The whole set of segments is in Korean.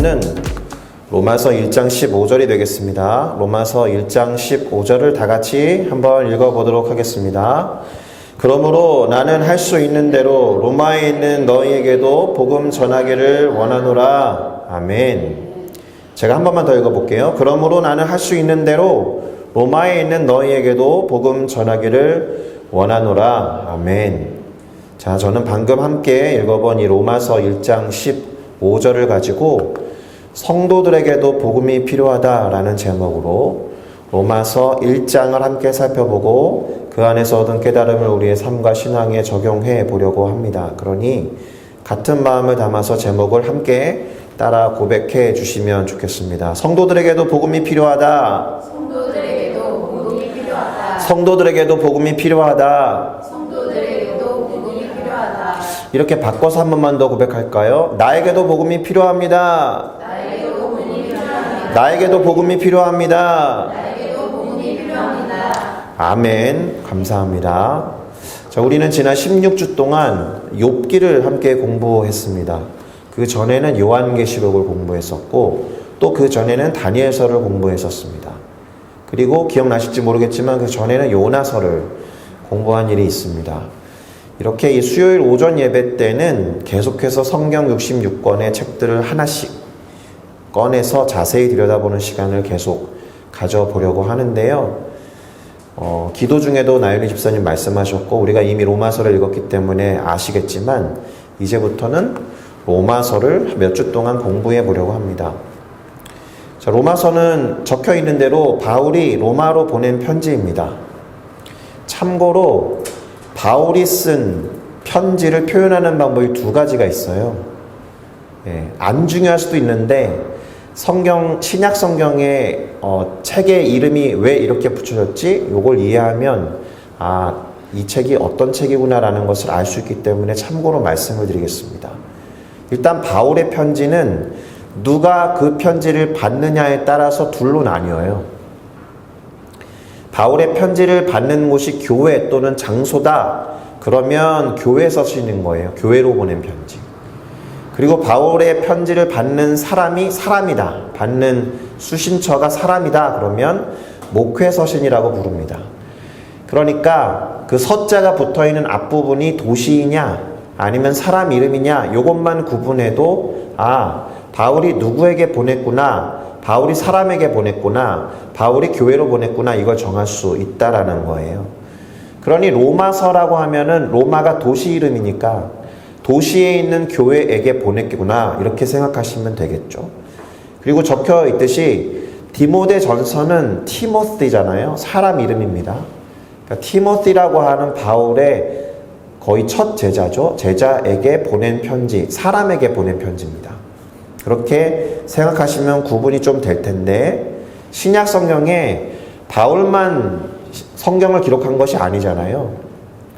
말씀은 로마서 1장 15절이 되겠습니다. 로마서 1장 15절을 다 같이 한번 읽어보도록 하겠습니다. 그러므로 나는 할 수 있는 대로 로마에 있는 너희에게도 복음 전하기를 원하노라. 아멘. 제가 한 번만 더 읽어볼게요. 그러므로 나는 할 수 있는 대로 로마에 있는 너희에게도 복음 전하기를 원하노라. 아멘. 자, 저는 방금 함께 읽어본 이 로마서 1장 15절을 가지고 성도들에게도 복음이 필요하다라는 제목으로 로마서 1장을 함께 살펴보고 그 안에서 얻은 깨달음을 우리의 삶과 신앙에 적용해 보려고 합니다. 그러니 같은 마음을 담아서 제목을 함께 따라 고백해 주시면 좋겠습니다. 성도들에게도 복음이 필요하다. 성도들에게도 복음이 필요하다. 성도들에게도 복음이 필요하다. 성도들에게도 복음이 필요하다. 이렇게 바꿔서 한 번만 더 고백할까요? 나에게도 복음이 필요합니다. 나에게도 복음이 필요합니다. 나에게도 복음이 필요합니다. 나에게도 복음이 필요합니다. 아멘. 감사합니다. 자, 우리는 지난 16주 동안 욥기를 함께 공부했습니다. 그 전에는 요한계시록을 공부했었고 또 그 전에는 다니엘서를 공부했었습니다. 그리고 기억나실지 모르겠지만 그 전에는 요나서를 공부한 일이 있습니다. 이렇게 이 수요일 오전 예배 때는 계속해서 성경 66권의 책들을 하나씩 꺼내서 자세히 들여다보는 시간을 계속 가져보려고 하는데요. 기도 중에도 나윤희 집사님 말씀하셨고 우리가 이미 로마서를 읽었기 때문에 아시겠지만 이제부터는 로마서를 몇 주 동안 공부해 보려고 합니다. 자, 로마서는 적혀 있는 대로 바울이 로마로 보낸 편지입니다. 참고로 바울이 쓴 편지를 표현하는 방법이 두 가지가 있어요. 안 중요할 수도 있는데 신약 성경의 책의 이름이 왜 이렇게 붙여졌지? 이걸 이해하면 이 책이 어떤 책이구나라는 것을 알 수 있기 때문에 참고로 말씀을 드리겠습니다. 일단 바울의 편지는 누가 그 편지를 받느냐에 따라서 둘로 나뉘어요. 바울의 편지를 받는 곳이 교회 또는 장소다. 그러면 교회에서 쓰는 거예요. 교회로 보낸 편지. 그리고 바울의 편지를 받는 사람이 사람이다. 받는 수신처가 사람이다. 그러면 목회 서신이라고 부릅니다. 그러니까 그 서자가 붙어있는 앞부분이 도시이냐 아니면 사람 이름이냐 이것만 구분해도 바울이 누구에게 보냈구나, 바울이 사람에게 보냈구나, 바울이 교회로 보냈구나 이걸 정할 수 있다라는 거예요. 그러니 로마서라고 하면은 로마가 도시 이름이니까 도시에 있는 교회에게 보냈구나 이렇게 생각하시면 되겠죠. 그리고 적혀 있듯이 디모데 전서는 티모시잖아요. 사람 이름입니다. 그러니까 티모시라고 하는 바울의 거의 첫 제자죠. 제자에게 보낸 편지, 사람에게 보낸 편지입니다. 그렇게 생각하시면 구분이 좀 될 텐데 신약 성경에 바울만 성경을 기록한 것이 아니잖아요.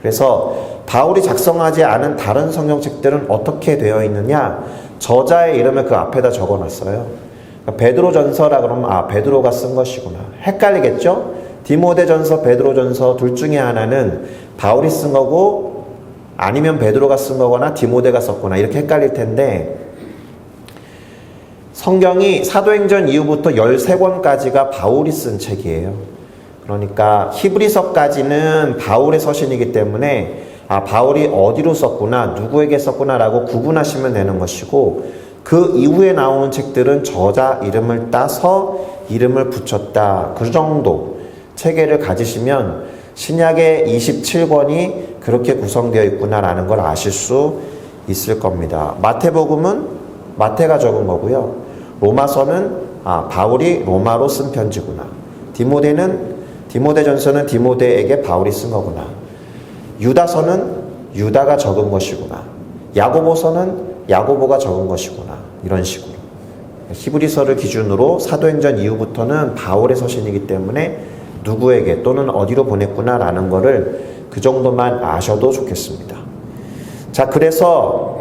그래서 바울이 작성하지 않은 다른 성경책들은 어떻게 되어 있느냐? 저자의 이름을 그 앞에다 적어놨어요. 그러니까 베드로전서라 그러면 베드로가 쓴 것이구나. 헷갈리겠죠? 디모데전서, 베드로전서 둘 중에 하나는 바울이 쓴 거고 아니면 베드로가 쓴 거거나 디모데가 썼거나 이렇게 헷갈릴 텐데 성경이 사도행전 이후부터 13권까지가 바울이 쓴 책이에요. 그러니까 히브리서까지는 바울의 서신이기 때문에 바울이 어디로 썼구나 누구에게 썼구나 라고 구분하시면 되는 것이고 그 이후에 나온 책들은 저자 이름을 따서 이름을 붙였다. 그 정도 체계를 가지시면 신약의 27권이 그렇게 구성되어 있구나라는 걸 아실 수 있을 겁니다. 마태복음은 마태가 적은 거고요. 로마서는 바울이 로마로 쓴 편지구나. 디모데전서는 디모데에게 바울이 쓴 거구나. 유다서는 유다가 적은 것이구나. 야고보서는 야고보가 적은 것이구나. 이런 식으로. 히브리서를 기준으로 사도행전 이후부터는 바울의 서신이기 때문에 누구에게 또는 어디로 보냈구나라는 거를 그 정도만 아셔도 좋겠습니다. 자, 그래서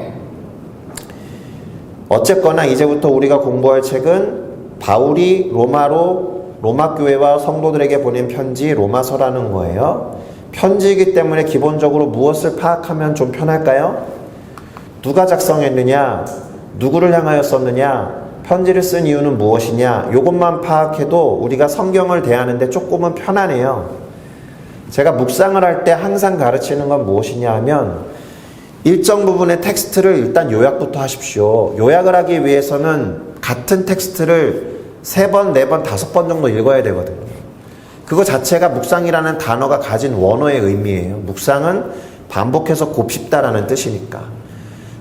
어쨌거나 이제부터 우리가 공부할 책은 바울이 로마 교회와 성도들에게 보낸 편지 로마서라는 거예요. 편지이기 때문에 기본적으로 무엇을 파악하면 좀 편할까요? 누가 작성했느냐, 누구를 향하여 썼느냐, 편지를 쓴 이유는 무엇이냐? 이것만 파악해도 우리가 성경을 대하는데 조금은 편하네요. 제가 묵상을 할 때 항상 가르치는 건 무엇이냐 하면 일정 부분의 텍스트를 일단 요약부터 하십시오. 요약을 하기 위해서는 같은 텍스트를 3번, 4번, 5번 정도 읽어야 되거든요. 그거 자체가 묵상이라는 단어가 가진 원어의 의미예요. 묵상은 반복해서 곱씹다라는 뜻이니까.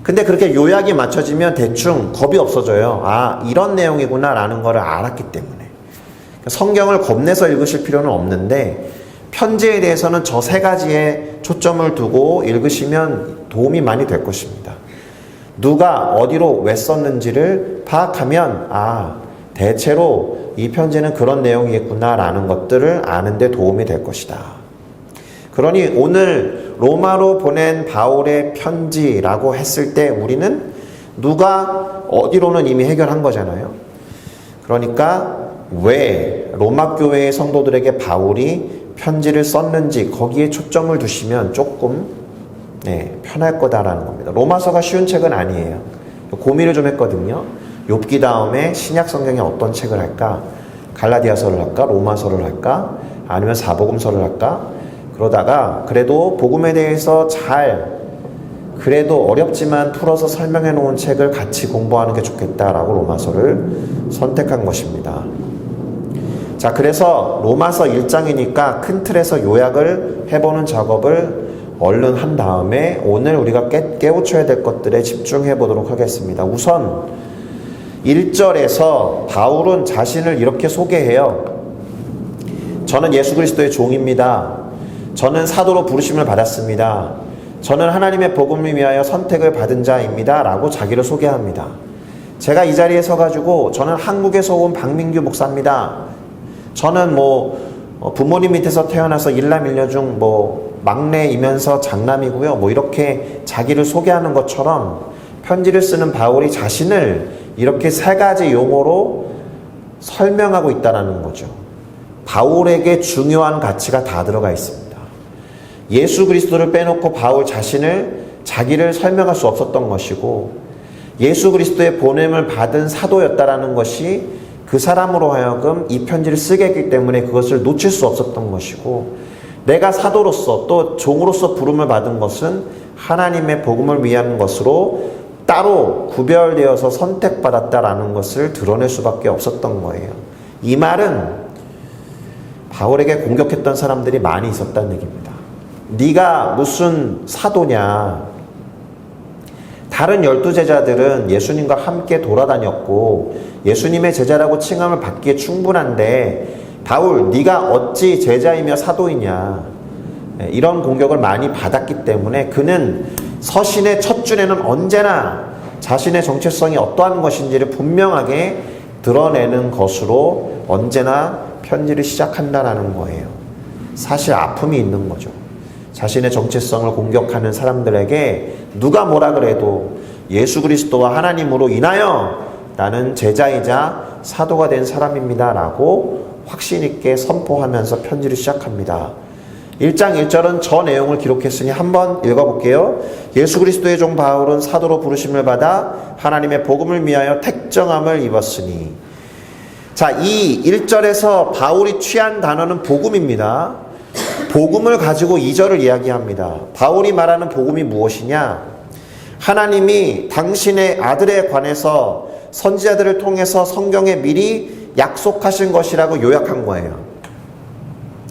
근데 그렇게 요약이 맞춰지면 대충 겁이 없어져요. 아, 이런 내용이구나 라는 거를 알았기 때문에. 성경을 겁내서 읽으실 필요는 없는데 편지에 대해서는 저 3가지에 초점을 두고 읽으시면 도움이 많이 될 것입니다. 누가 어디로 왜 썼는지를 파악하면 아, 대체로 이 편지는 그런 내용이겠구나 라는 것들을 아는 데 도움이 될 것이다. 그러니 오늘 로마로 보낸 바울의 편지라고 했을 때 우리는 누가 어디로는 이미 해결한 거잖아요. 그러니까 왜 로마 교회의 성도들에게 바울이 편지를 썼는지 거기에 초점을 두시면 조금 편할 거다라는 겁니다. 로마서가 쉬운 책은 아니에요. 고민을 좀 했거든요. 욥기 다음에 신약 성경에 어떤 책을 할까? 갈라디아서를 할까? 로마서를 할까? 아니면 사복음서를 할까? 그러다가 그래도 복음에 대해서 그래도 어렵지만 풀어서 설명해 놓은 책을 같이 공부하는 게 좋겠다라고 로마서를 선택한 것입니다. 자, 그래서 로마서 1장이니까 큰 틀에서 요약을 해보는 작업을 얼른 한 다음에 오늘 우리가 깨우쳐야 될 것들에 집중해 보도록 하겠습니다. 우선 1절에서 바울은 자신을 이렇게 소개해요. 저는 예수 그리스도의 종입니다. 저는 사도로 부르심을 받았습니다. 저는 하나님의 복음을 위하여 선택을 받은 자입니다. 라고 자기를 소개합니다. 제가 이 자리에 서가지고 저는 한국에서 온 박민규 목사입니다. 저는 부모님 밑에서 태어나서 일남일녀 중 막내이면서 장남이고요. 이렇게 자기를 소개하는 것처럼 편지를 쓰는 바울이 자신을 이렇게 3가지 용어로 설명하고 있다는 거죠. 바울에게 중요한 가치가 다 들어가 있습니다. 예수 그리스도를 빼놓고 바울 자기를 설명할 수 없었던 것이고 예수 그리스도의 보냄을 받은 사도였다라는 것이 그 사람으로 하여금 이 편지를 쓰게 했기 때문에 그것을 놓칠 수 없었던 것이고 내가 사도로서 또 종으로서 부름을 받은 것은 하나님의 복음을 위한 것으로 따로 구별되어서 선택받았다라는 것을 드러낼 수밖에 없었던 거예요. 이 말은 바울에게 공격했던 사람들이 많이 있었다는 얘기입니다. 네가 무슨 사도냐? 다른 12제자들은 예수님과 함께 돌아다녔고 예수님의 제자라고 칭함을 받기에 충분한데 바울 네가 어찌 제자이며 사도이냐? 이런 공격을 많이 받았기 때문에 그는 서신의 첫 줄에는 언제나 자신의 정체성이 어떠한 것인지를 분명하게 드러내는 것으로 언제나 편지를 시작한다라는 거예요. 사실 아픔이 있는 거죠. 자신의 정체성을 공격하는 사람들에게 누가 뭐라 그래도 예수 그리스도와 하나님으로 인하여 나는 제자이자 사도가 된 사람입니다 라고 확신 있게 선포하면서 편지를 시작합니다. 1장 1절은 저 내용을 기록했으니 한번 읽어볼게요. 예수 그리스도의 종 바울은 사도로 부르심을 받아 하나님의 복음을 위하여 택정함을 입었으니. 자, 이 1절에서 바울이 취한 단어는 복음입니다. 복음을 가지고 2절을 이야기합니다. 바울이 말하는 복음이 무엇이냐? 하나님이 당신의 아들에 관해서 선지자들을 통해서 성경에 미리 약속하신 것이라고 요약한 거예요.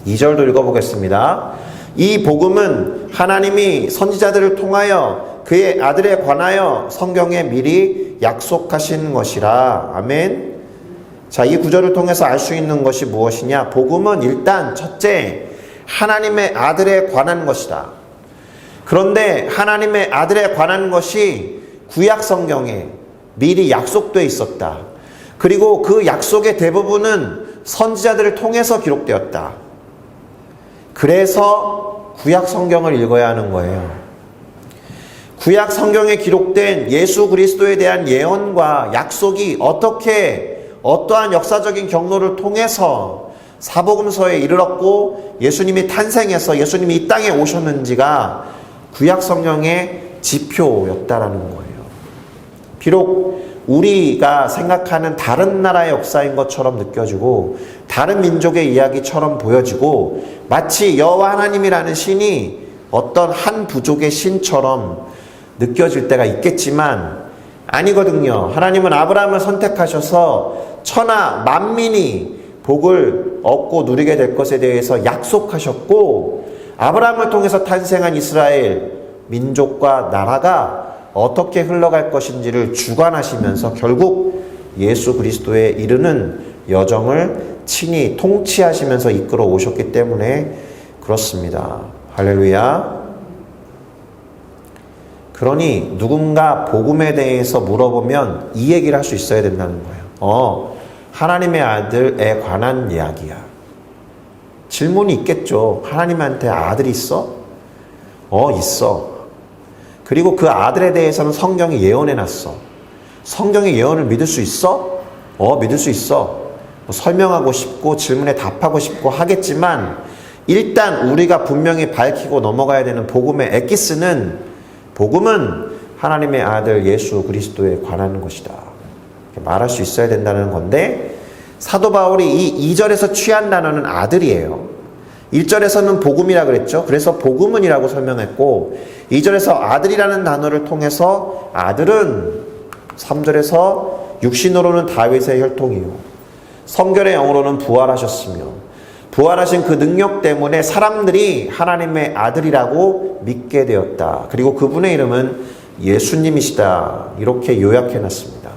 2절도 읽어보겠습니다. 이 복음은 하나님이 선지자들을 통하여 그의 아들에 관하여 성경에 미리 약속하신 것이라. 아멘. 자, 이 구절을 통해서 알 수 있는 것이 무엇이냐? 복음은 일단 첫째, 하나님의 아들에 관한 것이다. 그런데 하나님의 아들에 관한 것이 구약 성경에 미리 약속되어 있었다. 그리고 그 약속의 대부분은 선지자들을 통해서 기록되었다. 그래서 구약 성경을 읽어야 하는 거예요. 구약 성경에 기록된 예수 그리스도에 대한 예언과 약속이 어떠한 역사적인 경로를 통해서 사복음서에 이르렀고 예수님이 탄생해서 예수님이 이 땅에 오셨는지가 구약 성경의 지표였다라는 거예요. 비록 우리가 생각하는 다른 나라의 역사인 것처럼 느껴지고 다른 민족의 이야기처럼 보여지고 마치 여호와 하나님이라는 신이 어떤 한 부족의 신처럼 느껴질 때가 있겠지만 아니거든요. 하나님은 아브라함을 선택하셔서 천하 만민이 복을 얻고 누리게 될 것에 대해서 약속하셨고 아브라함을 통해서 탄생한 이스라엘 민족과 나라가 어떻게 흘러갈 것인지를 주관하시면서 결국 예수 그리스도에 이르는 여정을 친히 통치하시면서 이끌어 오셨기 때문에 그렇습니다. 할렐루야. 그러니 누군가 복음에 대해서 물어보면 이 얘기를 할 수 있어야 된다는 거예요. 하나님의 아들에 관한 이야기야. 질문이 있겠죠. 하나님한테 아들이 있어? 있어. 그리고 그 아들에 대해서는 성경이 예언해놨어. 성경의 예언을 믿을 수 있어? 믿을 수 있어. 설명하고 싶고 질문에 답하고 싶고 하겠지만 일단 우리가 분명히 밝히고 넘어가야 되는 복음의 엑기스는 복음은 하나님의 아들 예수 그리스도에 관한 것이다. 이렇게 말할 수 있어야 된다는 건데 사도 바울이 이 2절에서 취한 단어는 아들이에요. 1절에서는 복음이라 그랬죠. 그래서 복음은이라고 설명했고 2절에서 아들이라는 단어를 통해서 아들은 3절에서 육신으로는 다윗의 혈통이요 성결의 영으로는 부활하셨으며 부활하신 그 능력 때문에 사람들이 하나님의 아들이라고 믿게 되었다. 그리고 그분의 이름은 예수님이시다. 이렇게 요약해놨습니다.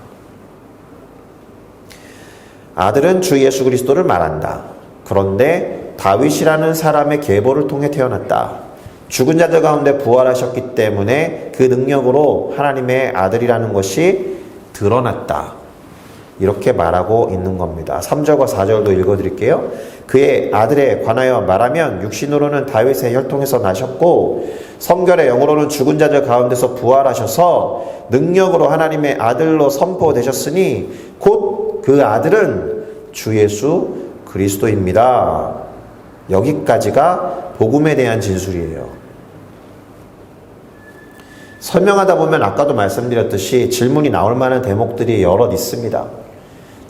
아들은 주 예수 그리스도를 말한다. 그런데 다윗이라는 사람의 계보를 통해 태어났다. 죽은 자들 가운데 부활하셨기 때문에 그 능력으로 하나님의 아들이라는 것이 드러났다. 이렇게 말하고 있는 겁니다. 3절과 4절도 읽어드릴게요. 그의 아들에 관하여 말하면 육신으로는 다윗의 혈통에서 나셨고 성결의 영으로는 죽은 자들 가운데서 부활하셔서 능력으로 하나님의 아들로 선포되셨으니 곧 그 아들은 주 예수 그리스도입니다. 여기까지가 복음에 대한 진술이에요. 설명하다 보면 아까도 말씀드렸듯이 질문이 나올 만한 대목들이 여럿 있습니다.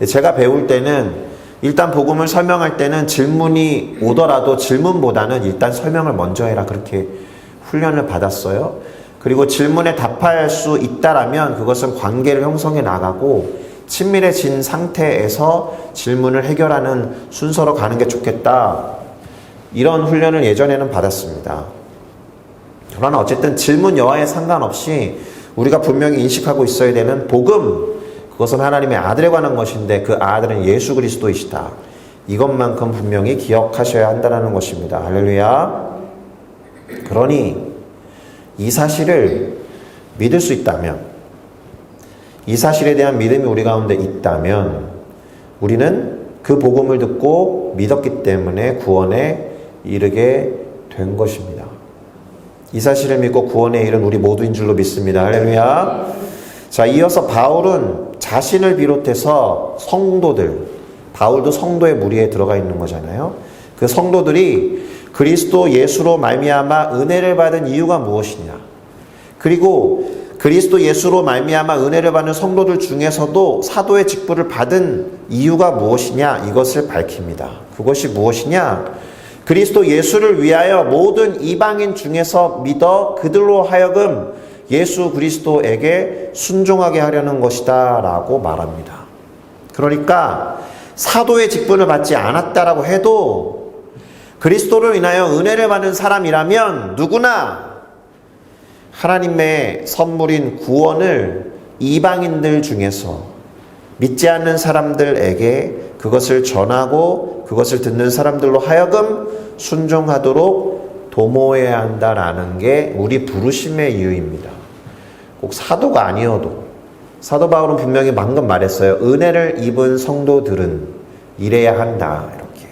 제가 배울 때는 일단 복음을 설명할 때는 질문이 오더라도 질문보다는 일단 설명을 먼저 해라 그렇게 훈련을 받았어요. 그리고 질문에 답할 수 있다라면 그것은 관계를 형성해 나가고 친밀해진 상태에서 질문을 해결하는 순서로 가는 게 좋겠다. 이런 훈련을 예전에는 받았습니다. 그러나 어쨌든 질문 여하에 상관없이 우리가 분명히 인식하고 있어야 되는 복음, 그것은 하나님의 아들에 관한 것인데 그 아들은 예수 그리스도이시다. 이것만큼 분명히 기억하셔야 한다는 것입니다. 할렐루야. 그러니 이 사실을 믿을 수 있다면, 이 사실에 대한 믿음이 우리 가운데 있다면 우리는 그 복음을 듣고 믿었기 때문에 구원에 이르게 된 것입니다. 이 사실을 믿고 구원에 이른 우리 모두인 줄로 믿습니다. 할렐루야. 자, 이어서 바울은 자신을 비롯해서 성도들, 바울도 성도의 무리에 들어가 있는 거잖아요. 그 성도들이 그리스도 예수로 말미암아 은혜를 받은 이유가 무엇이냐, 그리고 그리스도 예수로 말미암아 은혜를 받는 성도들 중에서도 사도의 직분을 받은 이유가 무엇이냐, 이것을 밝힙니다. 그것이 무엇이냐? 그리스도 예수를 위하여 모든 이방인 중에서 믿어 그들로 하여금 예수 그리스도에게 순종하게 하려는 것이다 라고 말합니다. 그러니까 사도의 직분을 받지 않았다라고 해도 그리스도로 인하여 은혜를 받는 사람이라면 누구나 하나님의 선물인 구원을 이방인들 중에서 믿지 않는 사람들에게 그것을 전하고 그것을 듣는 사람들로 하여금 순종하도록 도모해야 한다라는 게 우리 부르심의 이유입니다. 꼭 사도가 아니어도, 사도 바울은 분명히 방금 말했어요. 은혜를 입은 성도들은 이래야 한다, 이렇게.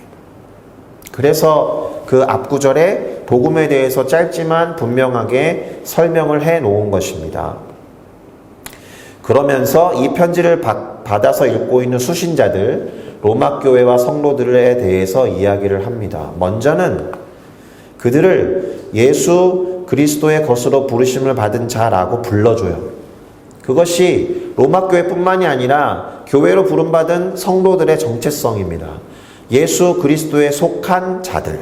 그래서 그 앞구절에 복음에 대해서 짧지만 분명하게 설명을 해 놓은 것입니다. 그러면서 이 편지를 받아서 읽고 있는 수신자들, 로마 교회와 성도들에 대해서 이야기를 합니다. 먼저는 그들을 예수 그리스도의 것으로 부르심을 받은 자라고 불러줘요. 그것이 로마 교회뿐만이 아니라 교회로 부름받은 성도들의 정체성입니다. 예수 그리스도에 속한 자들.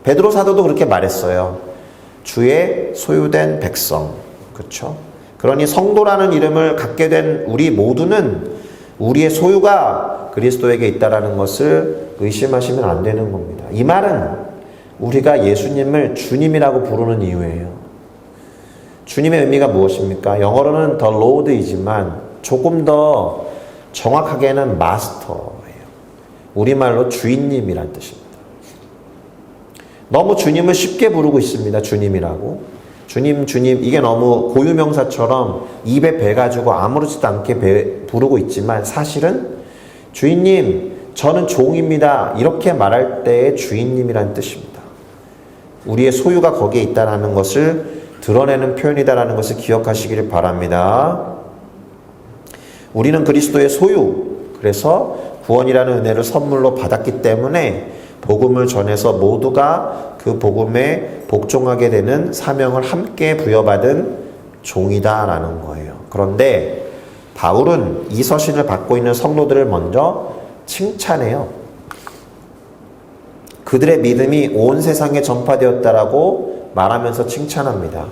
베드로 사도도 그렇게 말했어요. 주의 소유된 백성. 그렇죠? 그러니 성도라는 이름을 갖게 된 우리 모두는 우리의 소유가 그리스도에게 있다라는 것을 의심하시면 안 되는 겁니다. 이 말은 우리가 예수님을 주님이라고 부르는 이유예요. 주님의 의미가 무엇입니까? 영어로는 the Lord이지만 조금 더 정확하게는 마스터예요. 우리말로 주인님이란 뜻입니다. 너무 주님을 쉽게 부르고 있습니다. 주님이라고. 주님, 주님, 이게 너무 고유명사처럼 입에 배가지고 아무렇지도 않게 부르고 있지만 사실은 주인님, 저는 종입니다. 이렇게 말할 때의 주인님이란 뜻입니다. 우리의 소유가 거기에 있다는 것을 드러내는 표현이다라는 것을 기억하시기를 바랍니다. 우리는 그리스도의 소유, 그래서 구원이라는 은혜를 선물로 받았기 때문에 복음을 전해서 모두가 그 복음에 복종하게 되는 사명을 함께 부여받은 종이다라는 거예요. 그런데 바울은 이 서신을 받고 있는 성도들을 먼저 칭찬해요. 그들의 믿음이 온 세상에 전파되었다라고 말하면서 칭찬합니다.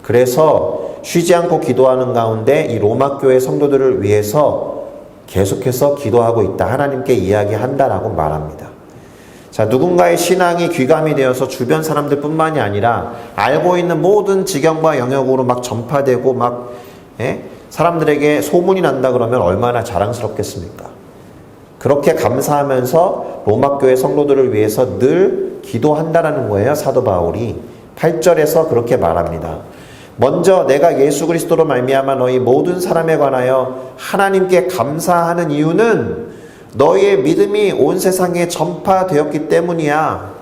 그래서 쉬지 않고 기도하는 가운데 이 로마 교회 성도들을 위해서 계속해서 기도하고 있다. 하나님께 이야기한다라고 말합니다. 자, 누군가의 신앙이 귀감이 되어서 주변 사람들뿐만이 아니라 알고 있는 모든 지경과 영역으로 막 전파되고 막 사람들에게 소문이 난다 그러면 얼마나 자랑스럽겠습니까? 그렇게 감사하면서 로마 교회 성도들을 위해서 늘 기도한다라는 거예요. 사도 바울이 8절에서 그렇게 말합니다. 먼저 내가 예수 그리스도로 말미암아 너희 모든 사람에 관하여 하나님께 감사하는 이유는 너희의 믿음이 온 세상에 전파되었기 때문이야.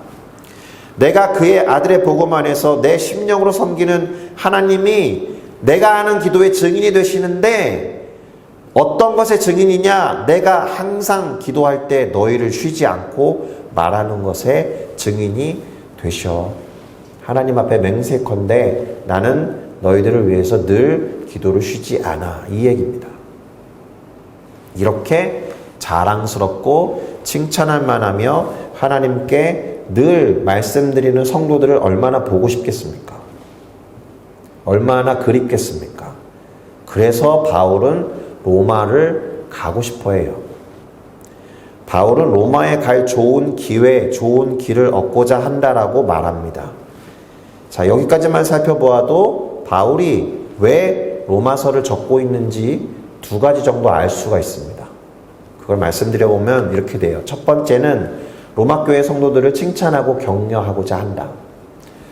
내가 그의 아들의 복음 안에서 내 심령으로 섬기는 하나님이 내가 하는 기도의 증인이 되시는데 어떤 것의 증인이냐? 내가 항상 기도할 때 너희를 쉬지 않고 말하는 것의 증인이 되셔. 하나님 앞에 맹세컨대 나는 너희들을 위해서 늘 기도를 쉬지 않아. 이 얘기입니다. 이렇게 자랑스럽고 칭찬할 만하며 하나님께 늘 말씀드리는 성도들을 얼마나 보고 싶겠습니까? 얼마나 그립겠습니까? 그래서 바울은 로마를 가고 싶어 해요. 바울은 로마에 갈 좋은 기회, 좋은 길을 얻고자 한다라고 말합니다. 자, 여기까지만 살펴보아도 바울이 왜 로마서를 적고 있는지 두 가지 정도 알 수가 있습니다. 그걸 말씀드려보면 이렇게 돼요. 첫 번째는 로마 교회 성도들을 칭찬하고 격려하고자 한다.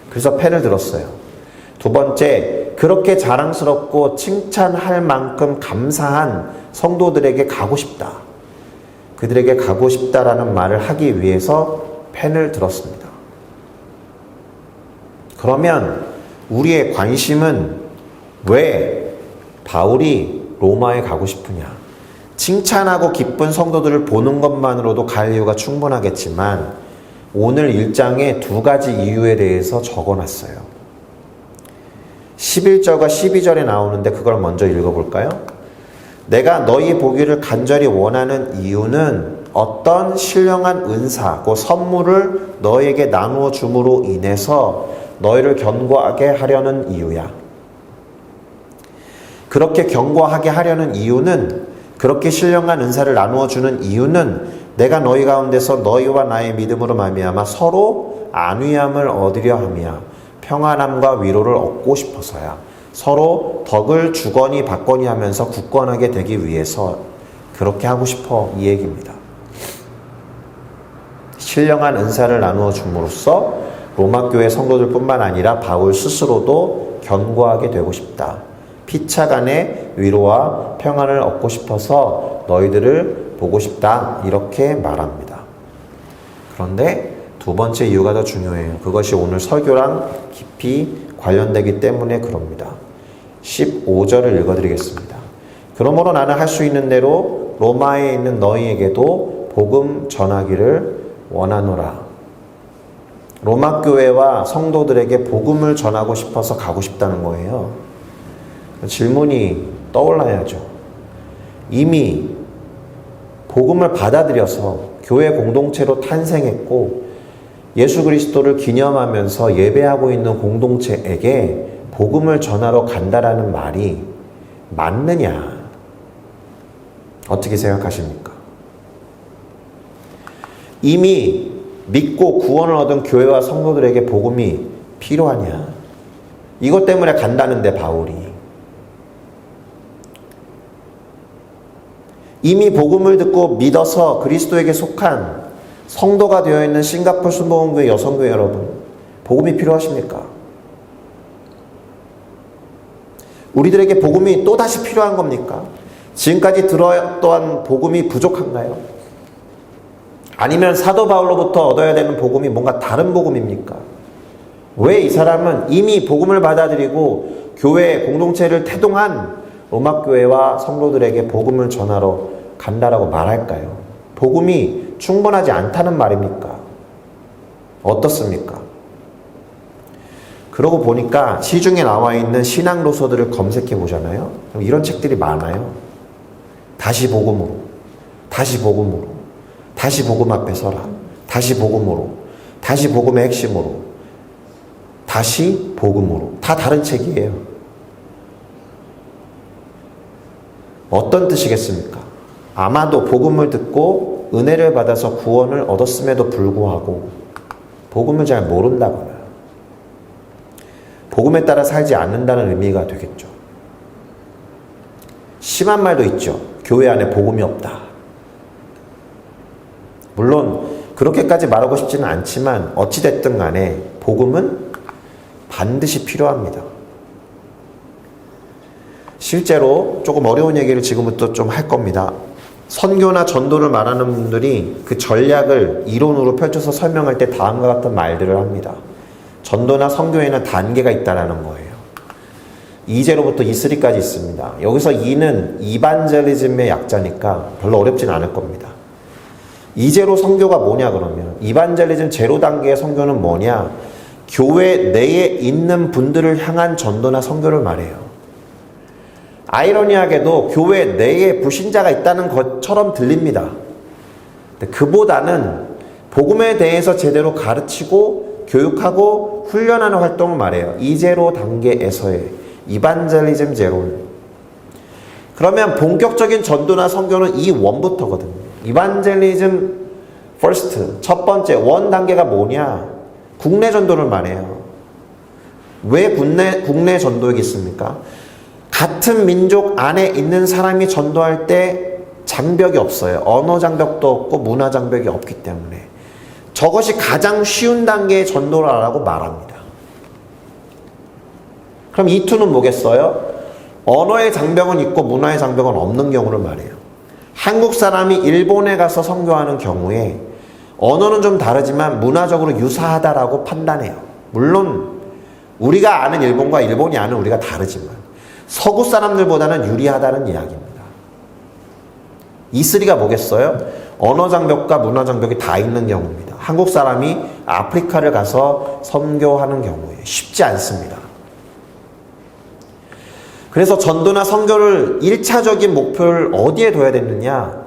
그래서 펜을 들었어요. 두 번째, 그렇게 자랑스럽고 칭찬할 만큼 감사한 성도들에게 가고 싶다. 그들에게 가고 싶다라는 말을 하기 위해서 펜을 들었습니다. 그러면 우리의 관심은 왜 바울이 로마에 가고 싶으냐? 칭찬하고 기쁜 성도들을 보는 것만으로도 갈 이유가 충분하겠지만 오늘 1장에 두 가지 이유에 대해서 적어놨어요. 11절과 12절에 나오는데 그걸 먼저 읽어볼까요? 내가 너희 보기를 간절히 원하는 이유는 어떤 신령한 은사, 그 선물을 너희에게 나누어 줌으로 인해서 너희를 견고하게 하려는 이유야. 그렇게 견고하게 하려는 이유는, 그렇게 신령한 은사를 나누어 주는 이유는 내가 너희 가운데서 너희와 나의 믿음으로 말미암아 서로 안위함을 얻으려 함이야. 평안함과 위로를 얻고 싶어서야. 서로 덕을 주거니 받거니 하면서 굳건하게 되기 위해서 그렇게 하고 싶어. 이 얘기입니다. 신령한 은사를 나누어 줌으로써 로마 교회 성도들뿐만 아니라 바울 스스로도 견고하게 되고 싶다. 피차간의 위로와 평안을 얻고 싶어서 너희들을 보고 싶다. 이렇게 말합니다. 그런데 두 번째 이유가 더 중요해요. 그것이 오늘 설교랑 깊이 관련되기 때문에 그럽니다. 15절을 읽어드리겠습니다. 그러므로 나는 할 수 있는 대로 로마에 있는 너희에게도 복음 전하기를 원하노라. 로마 교회와 성도들에게 복음을 전하고 싶어서 가고 싶다는 거예요. 질문이 떠올라야죠. 이미 복음을 받아들여서 교회 공동체로 탄생했고 예수 그리스도를 기념하면서 예배하고 있는 공동체에게 복음을 전하러 간다라는 말이 맞느냐? 어떻게 생각하십니까? 이미 믿고 구원을 얻은 교회와 성도들에게 복음이 필요하냐? 이것 때문에 간다는데 바울이 이미 복음을 듣고 믿어서 그리스도에게 속한 성도가 되어 있는 싱가포르 순복음교회 여성교회 여러분, 복음이 필요하십니까? 우리들에게 복음이 또다시 필요한 겁니까? 지금까지 들었던 복음이 부족한가요? 아니면 사도 바울로부터 얻어야 되는 복음이 뭔가 다른 복음입니까? 왜 이 사람은 이미 복음을 받아들이고 교회 공동체를 태동한 음악교회와 성도들에게 복음을 전하러 간다라고 말할까요? 복음이 충분하지 않다는 말입니까? 어떻습니까? 그러고 보니까 시중에 나와 있는 신앙 로서들을 검색해 보잖아요. 그럼 이런 책들이 많아요. 다시 복음으로, 다시 복음으로, 다시 복음 앞에 서라, 다시 복음으로, 다시 복음의 핵심으로, 다시 복음으로. 다 다른 책이에요. 어떤 뜻이겠습니까? 아마도 복음을 듣고 은혜를 받아서 구원을 얻었음에도 불구하고 복음을 잘 모른다거나 복음에 따라 살지 않는다는 의미가 되겠죠. 심한 말도 있죠. 교회 안에 복음이 없다. 물론 그렇게까지 말하고 싶지는 않지만 어찌됐든 간에 복음은 반드시 필요합니다. 실제로 조금 어려운 얘기를 지금부터 좀 할 겁니다. 선교나 전도를 말하는 분들이 그 전략을 이론으로 펼쳐서 설명할 때 다음과 같은 말들을 합니다. 전도나 선교에는 단계가 있다는 거예요. 2제로부터 E3까지 있습니다. 여기서 E는 이반젤리즘의 약자니까 별로 어렵진 않을 겁니다. 2제로 선교가 뭐냐 그러면 이반젤리즘 제로 단계의 선교는 뭐냐? 교회 내에 있는 분들을 향한 전도나 선교를 말해요. 아이러니하게도 교회 내에 불신자가 있다는 것처럼 들립니다. 그보다는 복음에 대해서 제대로 가르치고 교육하고 훈련하는 활동을 말해요. 2제로 단계에서의 이반젤리즘 제로는. 그러면 본격적인 전도나 선교는 이 1부터거든요. 이반젤리즘 퍼스트, 첫 번째 원 단계가 뭐냐? 국내 전도를 말해요. 왜 국내 전도이겠습니까? 같은 민족 안에 있는 사람이 전도할 때 장벽이 없어요. 언어 장벽도 없고 문화 장벽이 없기 때문에 저것이 가장 쉬운 단계의 전도라고 말합니다. 그럼 이 투는 뭐겠어요? 언어의 장벽은 있고 문화의 장벽은 없는 경우를 말해요. 한국 사람이 일본에 가서 선교하는 경우에 언어는 좀 다르지만 문화적으로 유사하다라고 판단해요. 물론 우리가 아는 일본과 일본이 아는 우리가 다르지만 서구 사람들보다는 유리하다는 이야기입니다. E3가 뭐겠어요? 언어 장벽과 문화 장벽이 다 있는 경우입니다. 한국 사람이 아프리카를 가서 선교하는 경우에 쉽지 않습니다. 그래서 전도나 선교를 1차적인 목표를 어디에 둬야 되느냐?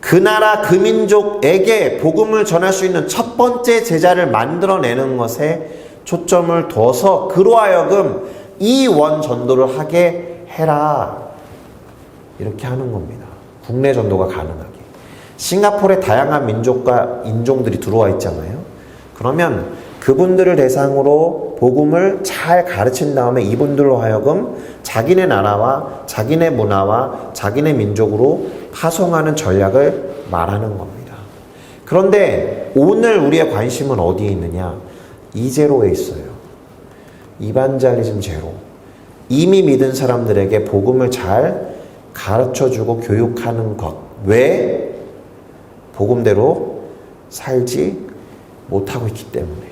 그 나라 그 민족에게 복음을 전할 수 있는 첫 번째 제자를 만들어내는 것에 초점을 둬서 그로 하여금 이 원 전도를 하게 해라. 이렇게 하는 겁니다. 국내 전도가 가능하게. 싱가포르에 다양한 민족과 인종들이 들어와 있잖아요. 그러면 그분들을 대상으로 복음을 잘 가르친 다음에 이분들로 하여금 자기네 나라와 자기네 문화와 자기네 민족으로 파송하는 전략을 말하는 겁니다. 그런데 오늘 우리의 관심은 어디에 있느냐? 이제로에 있어요. 이반젤리즘 제로. 이미 믿은 사람들에게 복음을 잘 가르쳐주고 교육하는 것. 왜? 복음대로 살지 못하고 있기 때문에.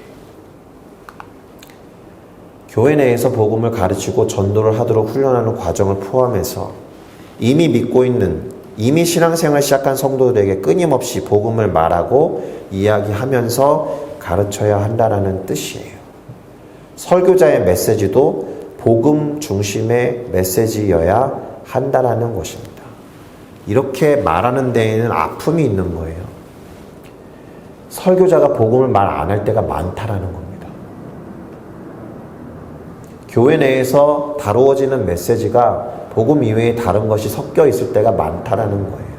교회 내에서 복음을 가르치고 전도를 하도록 훈련하는 과정을 포함해서 이미 믿고 있는, 이미 신앙생활 시작한 성도들에게 끊임없이 복음을 말하고 이야기하면서 가르쳐야 한다는 뜻이에요. 설교자의 메시지도 복음 중심의 메시지여야 한다라는 것입니다. 이렇게 말하는 데에는 아픔이 있는 거예요. 설교자가 복음을 말 안 할 때가 많다라는 겁니다. 교회 내에서 다루어지는 메시지가 복음 이외에 다른 것이 섞여 있을 때가 많다라는 거예요.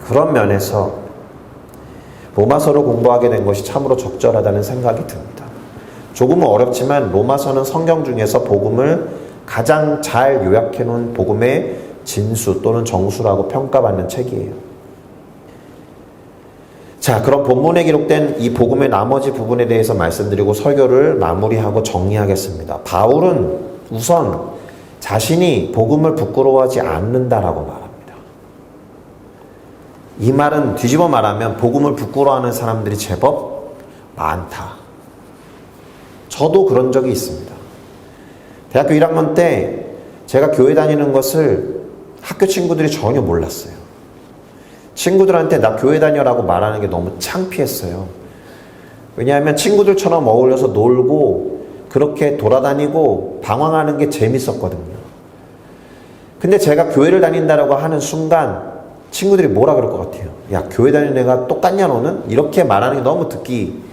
그런 면에서 로마서를 공부하게 된 것이 참으로 적절하다는 생각이 듭니다. 조금은 어렵지만 로마서는 성경 중에서 복음을 가장 잘 요약해 놓은 복음의 진수 또는 정수라고 평가받는 책이에요. 자, 그럼 본문에 기록된 이 복음의 나머지 부분에 대해서 말씀드리고 설교를 마무리하고 정리하겠습니다. 바울은 우선 자신이 복음을 부끄러워하지 않는다라고 말합니다. 이 말은 뒤집어 말하면 복음을 부끄러워하는 사람들이 제법 많다. 저도 그런 적이 있습니다. 대학교 1학년 때 제가 교회 다니는 것을 학교 친구들이 전혀 몰랐어요. 친구들한테 나 교회 다녀라고 말하는 게 너무 창피했어요. 왜냐하면 친구들처럼 어울려서 놀고 그렇게 돌아다니고 방황하는 게 재밌었거든요. 근데 제가 교회를 다닌다라고 하는 순간 친구들이 뭐라 그럴 것 같아요? 야, 교회 다니는 애가 똑같냐 너는? 이렇게 말하는 게 너무 듣기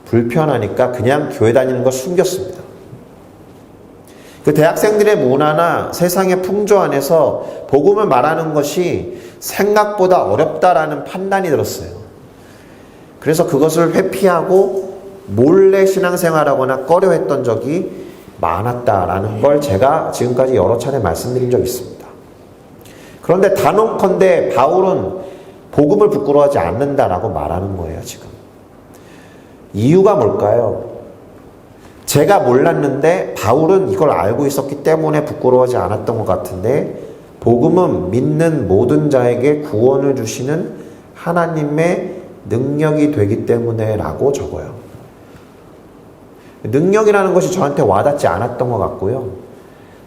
불편하니까 그냥 교회 다니는 걸 숨겼습니다. 그 대학생들의 문화나 세상의 풍조 안에서 복음을 말하는 것이 생각보다 어렵다라는 판단이 들었어요. 그래서 그것을 회피하고 몰래 신앙생활하거나 꺼려했던 적이 많았다라는 걸 제가 지금까지 여러 차례 말씀드린 적이 있습니다. 그런데 단언컨대 바울은 복음을 부끄러워하지 않는다라고 말하는 거예요, 지금. 이유가 뭘까요? 제가 몰랐는데 바울은 이걸 알고 있었기 때문에 부끄러워하지 않았던 것 같은데 복음은 믿는 모든 자에게 구원을 주시는 하나님의 능력이 되기 때문에 라고 적어요. 능력이라는 것이 저한테 와닿지 않았던 것 같고요.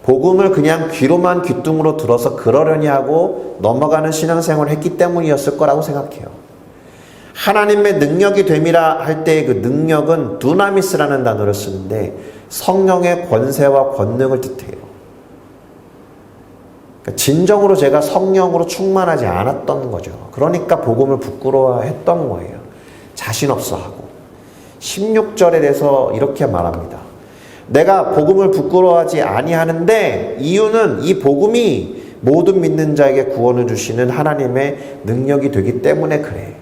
복음을 그냥 귀로만 귀뚱으로 들어서 그러려니 하고 넘어가는 신앙생활을 했기 때문이었을 거라고 생각해요. 하나님의 능력이 됨이라 할 때 그 능력은 두나미스라는 단어를 쓰는데 성령의 권세와 권능을 뜻해요. 그러니까 진정으로 제가 성령으로 충만하지 않았던 거죠. 그러니까 복음을 부끄러워했던 거예요. 자신 없어 하고. 16절에 대해서 이렇게 말합니다. 내가 복음을 부끄러워하지 아니하는데 이유는 이 복음이 모든 믿는 자에게 구원을 주시는 하나님의 능력이 되기 때문에 그래.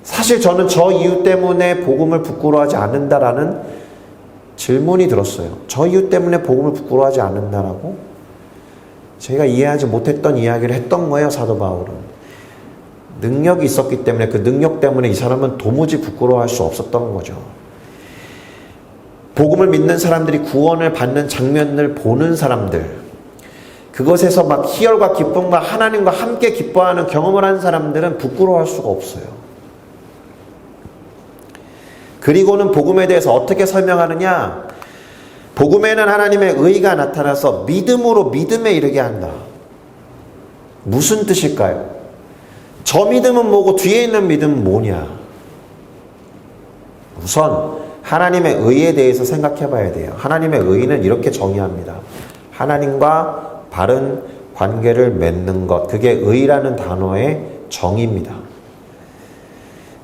사실 저는 저 이유 때문에 복음을 부끄러워하지 않는다라는 질문이 들었어요. 저 이유 때문에 복음을 부끄러워하지 않는다라고? 제가 이해하지 못했던 이야기를 했던 거예요, 사도 바울은. 능력이 있었기 때문에 그 능력 때문에 이 사람은 도무지 부끄러워할 수 없었던 거죠. 복음을 믿는 사람들이 구원을 받는 장면을 보는 사람들, 그것에서 막 희열과 기쁨과 하나님과 함께 기뻐하는 경험을 한 사람들은 부끄러워할 수가 없어요. 그리고는 복음에 대해서 어떻게 설명하느냐? 복음에는 하나님의 의가 나타나서 믿음으로 믿음에 이르게 한다. 무슨 뜻일까요? 저 믿음은 뭐고 뒤에 있는 믿음은 뭐냐? 우선 하나님의 의에 대해서 생각해 봐야 돼요. 하나님의 의는 이렇게 정의합니다. 하나님과 바른 관계를 맺는 것, 그게 의라는 단어의 정의입니다.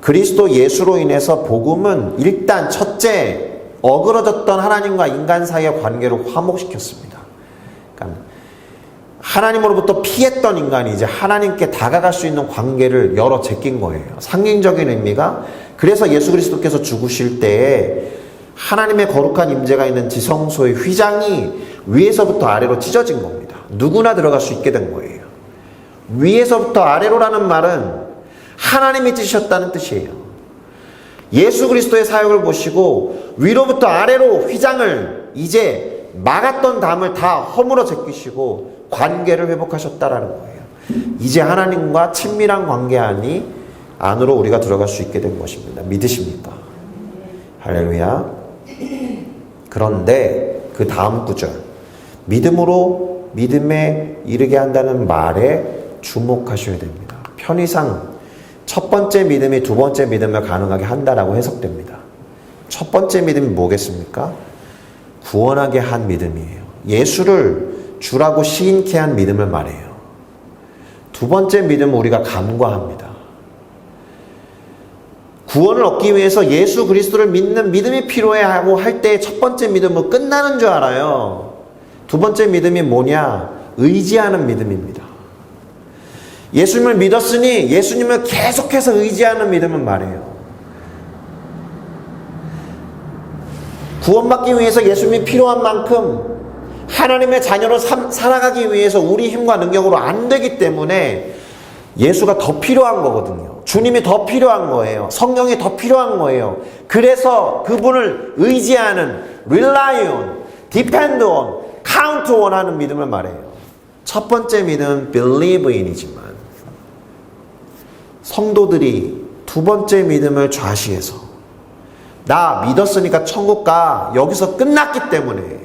그리스도 예수로 인해서 복음은 일단 첫째 어그러졌던 하나님과 인간 사이의 관계를 화목시켰습니다. 그러니까 하나님으로부터 피했던 인간이 이제 하나님께 다가갈 수 있는 관계를 열어 제낀 거예요. 상징적인 의미가, 그래서 예수 그리스도께서 죽으실 때에 하나님의 거룩한 임재가 있는 지성소의 휘장이 위에서부터 아래로 찢어진 겁니다. 누구나 들어갈 수 있게 된 거예요. 위에서부터 아래로라는 말은 하나님이 찢으셨다는 뜻이에요. 예수 그리스도의 사역을 보시고 위로부터 아래로 휘장을 이제 막았던 담을 다 허물어 제끼시고 관계를 회복하셨다라는 거예요. 이제 하나님과 친밀한 관계 안으로 우리가 들어갈 수 있게 된 것입니다. 믿으십니까? 할렐루야. 그런데 그 다음 구절, 믿음으로 믿음에 이르게 한다는 말에 주목하셔야 됩니다. 편의상 첫 번째 믿음이 두 번째 믿음을 가능하게 한다라고 해석됩니다. 첫 번째 믿음이 뭐겠습니까? 구원하게 한 믿음이에요. 예수를 주라고 시인케 한 믿음을 말해요. 두 번째 믿음은 우리가 간과합니다. 구원을 얻기 위해서 예수 그리스도를 믿는 믿음이 필요해 하고 할 때 첫 번째 믿음은 끝나는 줄 알아요. 두 번째 믿음이 뭐냐? 의지하는 믿음입니다. 예수님을 믿었으니 예수님을 계속해서 의지하는 믿음을 말해요. 구원받기 위해서 예수님이 필요한 만큼 하나님의 자녀로 살아가기 위해서 우리 힘과 능력으로 안 되기 때문에 예수가 더 필요한 거거든요. 주님이 더 필요한 거예요. 성령이 더 필요한 거예요. 그래서 그분을 의지하는 rely on, depend on, count on 하는 믿음을 말해요. 첫 번째 믿음은 believe in이지만 성도들이 두 번째 믿음을 좌시해서 나 믿었으니까 천국 가 여기서 끝났기 때문에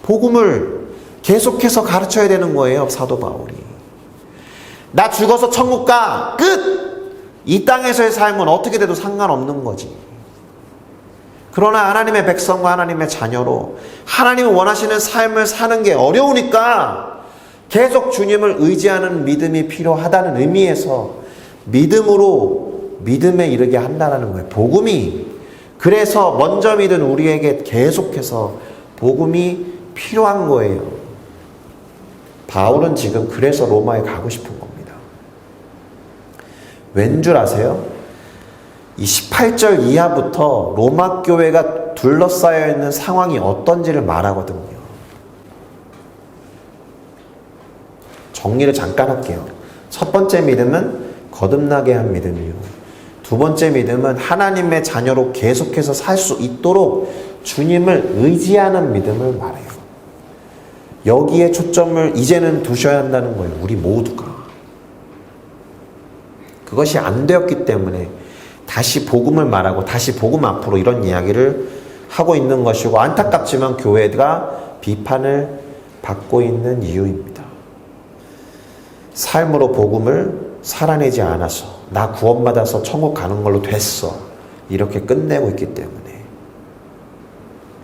복음을 계속해서 가르쳐야 되는 거예요. 사도 바울이. 나 죽어서 천국 가 끝! 이 땅에서의 삶은 어떻게 돼도 상관없는 거지. 그러나 하나님의 백성과 하나님의 자녀로 하나님이 원하시는 삶을 사는 게 어려우니까 계속 주님을 의지하는 믿음이 필요하다는 의미에서 믿음으로 믿음에 이르게 한다는 거예요. 복음이. 그래서 먼저 믿은 우리에게 계속해서 복음이 필요한 거예요. 바울은 지금 그래서 로마에 가고 싶은 겁니다. 왠 줄 아세요? 이 18절 이하부터 로마 교회가 둘러싸여 있는 상황이 어떤지를 말하거든요. 정리를 잠깐 할게요. 첫 번째 믿음은 거듭나게 한 믿음이요. 두 번째 믿음은 하나님의 자녀로 계속해서 살 수 있도록 주님을 의지하는 믿음을 말해요. 여기에 초점을 이제는 두셔야 한다는 거예요. 우리 모두가. 그것이 안 되었기 때문에 다시 복음을 말하고 다시 복음 앞으로 이런 이야기를 하고 있는 것이고 안타깝지만 교회가 비판을 받고 있는 이유입니다. 삶으로 복음을 살아내지 않아서 나 구원받아서 천국 가는 걸로 됐어 이렇게 끝내고 있기 때문에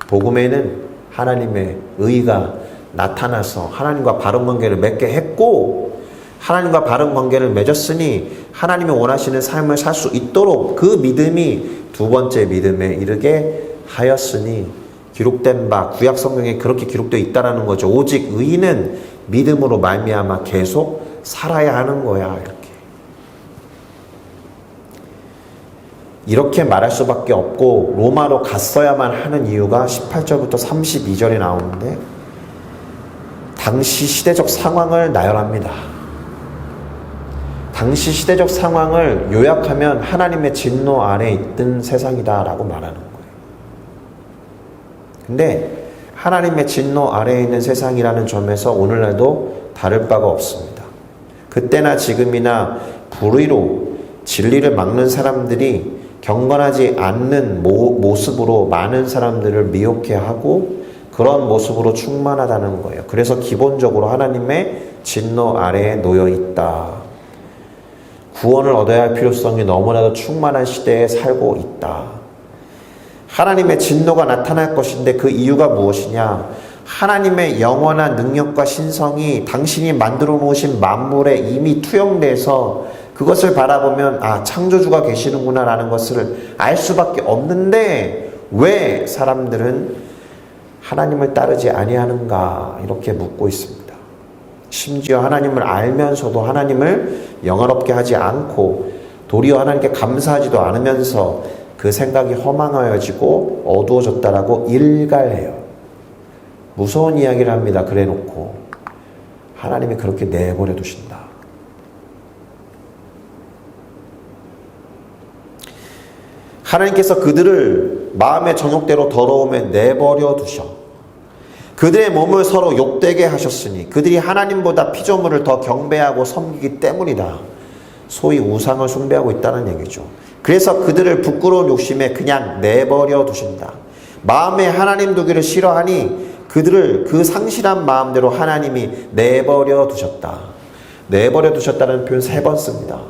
복음에는 하나님의 의가 나타나서 하나님과 바른 관계를 맺게 했고 하나님과 바른 관계를 맺었으니 하나님이 원하시는 삶을 살 수 있도록 그 믿음이 두 번째 믿음에 이르게 하였으니 기록된 바 구약 성경에 그렇게 기록되어 있다라는 거죠. 오직 의인은 믿음으로 말미암아 계속 살아야 하는 거야. 이렇게 말할 수밖에 없고 로마로 갔어야만 하는 이유가 18절부터 32절에 나오는데 당시 시대적 상황을 나열합니다. 당시 시대적 상황을 요약하면 하나님의 진노 아래 있던 세상이다 라고 말하는 거예요. 근데 하나님의 진노 아래에 있는 세상이라는 점에서 오늘날도 다를 바가 없습니다. 그때나 지금이나 불의로 진리를 막는 사람들이 경건하지 않는 모습으로 많은 사람들을 미혹해 하고 그런 모습으로 충만하다는 거예요. 그래서 기본적으로 하나님의 진노 아래에 놓여 있다. 구원을 얻어야 할 필요성이 너무나도 충만한 시대에 살고 있다. 하나님의 진노가 나타날 것인데 그 이유가 무엇이냐? 하나님의 영원한 능력과 신성이 당신이 만들어 놓으신 만물에 이미 투영돼서 그것을 바라보면 아, 창조주가 계시는구나 라는 것을 알 수밖에 없는데 왜 사람들은 하나님을 따르지 아니하는가 이렇게 묻고 있습니다. 심지어 하나님을 알면서도 하나님을 영화롭게 하지 않고 도리어 하나님께 감사하지도 않으면서 그 생각이 허망하여지고 어두워졌다라고 일갈해요. 무서운 이야기를 합니다. 그래 놓고 하나님이 그렇게 내버려 두신다. 하나님께서 그들을 마음의 정욕대로 더러움에 내버려 두셔 그들의 몸을 서로 욕되게 하셨으니 그들이 하나님보다 피조물을 더 경배하고 섬기기 때문이다. 소위 우상을 숭배하고 있다는 얘기죠. 그래서 그들을 부끄러운 욕심에 그냥 내버려 두신다. 마음에 하나님 두기를 싫어하니 그들을 그 상실한 마음대로 하나님이 내버려 두셨다. 내버려 두셨다는 표현 3번 씁니다.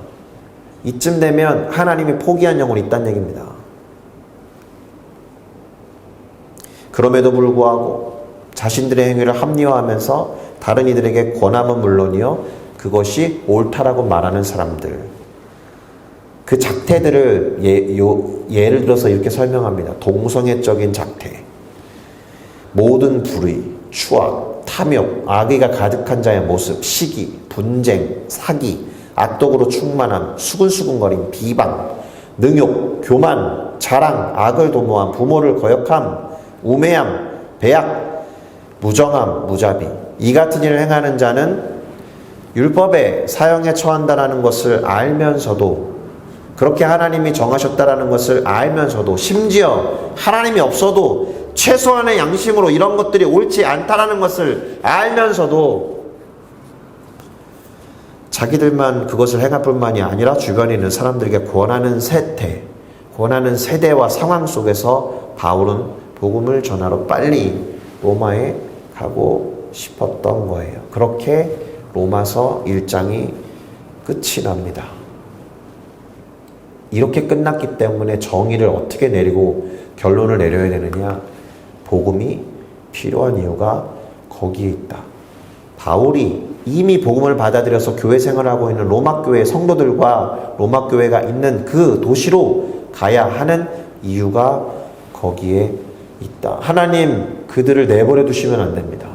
이쯤 되면 하나님이 포기한 영혼이 있다는 얘기입니다. 그럼에도 불구하고 자신들의 행위를 합리화하면서 다른 이들에게 권함은 물론이요 그것이 옳다라고 말하는 사람들, 그 작태들을 예를 들어서 이렇게 설명합니다. 동성애적인 작태, 모든 불의, 추악, 탐욕, 악의가 가득한 자의 모습, 시기, 분쟁, 사기, 악독으로 충만함, 수근수근거림, 비방, 능욕, 교만, 자랑, 악을 도모함, 부모를 거역함, 우매함, 배악, 무정함, 무자비. 이 같은 일을 행하는 자는 율법의 사형에 처한다라는 것을 알면서도, 그렇게 하나님이 정하셨다라는 것을 알면서도, 심지어 하나님이 없어도 최소한의 양심으로 이런 것들이 옳지 않다라는 것을 알면서도 자기들만 그것을 행할 뿐만이 아니라 주변에 있는 사람들에게 권하는 세대와 상황 속에서 바울은 복음을 전하러 빨리 로마에 가고 싶었던 거예요. 그렇게 로마서 1장이 끝이 납니다. 이렇게 끝났기 때문에 정의를 어떻게 내리고 결론을 내려야 되느냐? 복음이 필요한 이유가 거기에 있다. 바울이 이미 복음을 받아들여서 교회 생활하고 있는 로마 교회 성도들과 로마 교회가 있는 그 도시로 가야 하는 이유가 거기에 있다. 하나님 그들을 내버려 두시면 안 됩니다.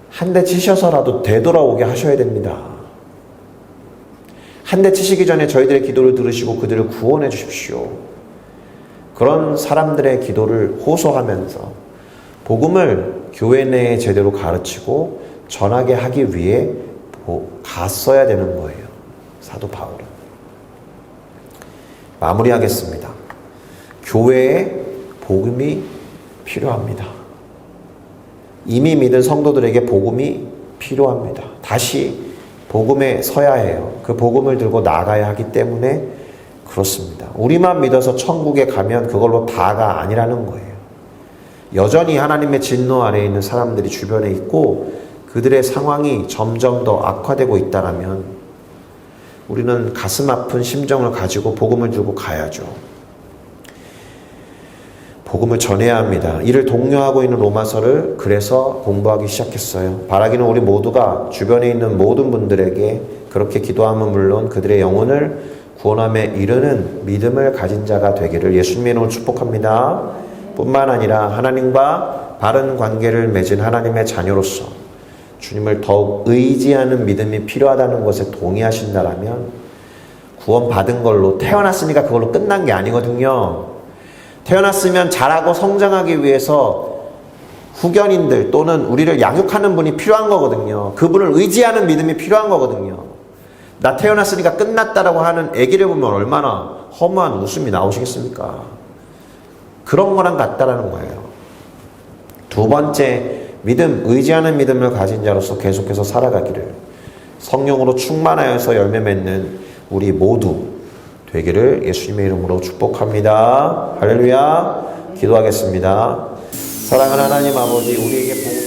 한 대 치셔서라도 되돌아오게 하셔야 됩니다. 한 대 치시기 전에 저희들의 기도를 들으시고 그들을 구원해 주십시오. 그런 사람들의 기도를 호소하면서 복음을 교회 내에 제대로 가르치고 전하게 하기 위해 갔어야 되는 거예요. 사도 바울은. 마무리하겠습니다. 교회에 복음이 필요합니다. 이미 믿은 성도들에게 복음이 필요합니다. 다시 복음에 서야 해요. 그 복음을 들고 나가야 하기 때문에 그렇습니다. 우리만 믿어서 천국에 가면 그걸로 다가 아니라는 거예요. 여전히 하나님의 진노 아래에 있는 사람들이 주변에 있고 그들의 상황이 점점 더 악화되고 있다면 우리는 가슴 아픈 심정을 가지고 복음을 들고 가야죠. 복음을 전해야 합니다. 이를 독려하고 있는 로마서를 그래서 공부하기 시작했어요. 바라기는 우리 모두가 주변에 있는 모든 분들에게 그렇게 기도하면 물론 그들의 영혼을 구원함에 이르는 믿음을 가진 자가 되기를 예수님의 이름으로 축복합니다. 뿐만 아니라 하나님과 바른 관계를 맺은 하나님의 자녀로서 주님을 더욱 의지하는 믿음이 필요하다는 것에 동의하신다라면 구원받은 걸로 태어났으니까 그걸로 끝난 게 아니거든요. 태어났으면 자라고 성장하기 위해서 후견인들 또는 우리를 양육하는 분이 필요한 거거든요. 그분을 의지하는 믿음이 필요한 거거든요. 나 태어났으니까 끝났다라고 하는 아기를 보면 얼마나 허무한 웃음이 나오시겠습니까? 그런 거랑 같다라는 거예요. 두 번째, 믿음, 의지하는 믿음을 가진 자로서 계속해서 살아가기를 성령으로 충만하여서 열매 맺는 우리 모두 되기를 예수님의 이름으로 축복합니다. 할렐루야. 기도하겠습니다. 사랑하는 하나님 아버지, 우리에게 복음